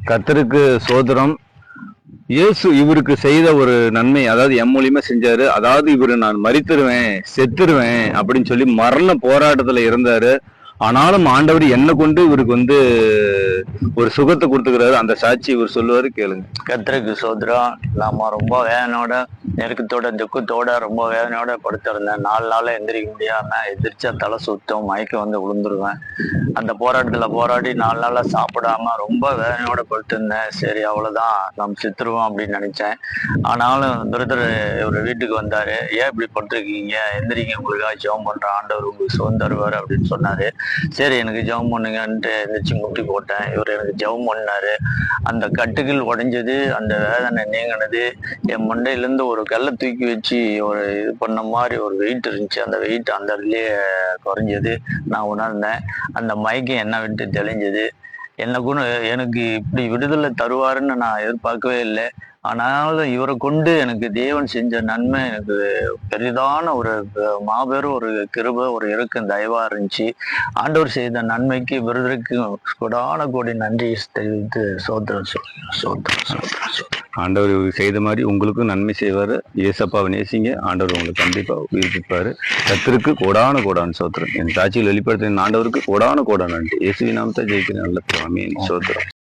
கர்த்தருக்கு சோதரம். இயேசு இவருக்கு செய்த ஒரு நன்மை, அதாவது எம் மூலியமா செஞ்சாரு. அதாவது இவரு நான் மரித்துருவேன், செத்துருவேன் அப்படின்னு சொல்லி மரண போராட்டத்துல இருந்தாரு. ஆனாலும் ஆண்டவர் என்ன கொண்டு இவருக்கு ஒரு சுகத்தை கொடுத்துக்கிறாரு. அந்த சாட்சி இவர் சொல்லுவாரு, கேளுங்க. கர்த்தருக்கு சோதரம். நாம ரொம்ப வேதனையோட, நெருக்கத்தோட, துக்கத்தோட, ரொம்ப வேதனையோட படுத்திருந்தேன். 4 நாள்ல எந்திரிக்க முடியாம, எந்திரிச்சா தலை சுத்தம், மயக்கம் வந்து விழுந்துருவேன். அந்த போராட்டத்துல போராடி 4 நாளா சாப்பிடாம ரொம்ப வேதனையோட படுத்திருந்தேன். சரி, அவ்வளவுதான், நம்ம செத்துருவோம் அப்படின்னு நினைச்சேன். ஆனாலும் பிரதர் ஒரு வீட்டுக்கு வந்தாரு. ஏன் இப்படி படுத்திருக்கீங்க, எந்திரிங்க, உங்களுக்காக ஜெபம் பண்ற ஆண்டவர் உங்களுக்கு சுகம் தருவாரு அப்படின்னு சொன்னாரு. சரி, எனக்கு ஜெபம் பண்ணுங்கன்ட்டு எந்திரிச்சு முட்டி போட்டேன். இவர் எனக்கு ஜெபம் பண்ணாரு. அந்த கட்டுகள் உடைஞ்சது, அந்த வேதனை நீங்கினது. என் மண்டையிலேருந்து ஒரு கல்லை தூக்கி வச்சு ஒரு இது பண்ண மாதிரி ஒரு வெயிட் இருந்துச்சு. அந்த வெயிட் அந்த இதுலேயே குறைஞ்சது நான் உணர்ந்தேன். அந்த மயக்கம் என்னை விட்டு தெளிஞ்சது. எனக்கு இப்படி விடுதலை தருவாருன்னு நான் எதிர்பார்க்கவே இல்லை. ஆனாலும் இவரை கொண்டு எனக்கு தேவன் செஞ்ச நன்மை எனக்கு பெரிதான ஒரு மாபெரும் ஒரு கிருபை, ஒரு இறக்கம், தயவா இருந்துச்சு. ஆண்டவர் செய்த நன்மைக்கு விருதுக்கு கொடான கோடி நன்றி தெரிவித்து சோத்திரம் சொல்லுங்க. சோத்திரம். ஆண்டவர் செய்த மாதிரி உங்களுக்கும் நன்மை செய்வாரு. ஏசப்பாவை நேசிங்க, ஆண்டவர் உங்களுக்கு கண்டிப்பா உயிர்ப்பிப்பாரு. கர்த்தருக்கு கோடான கோடான சோத்திரம். என் சாட்சியில் வெளிப்படுத்தின ஆண்டவருக்கு கோடான கோடான நன்றி. இயேசுவின் நாமத்தை ஜெயிக்கிறேன். நல்ல ஆமென். சோத்திரம்.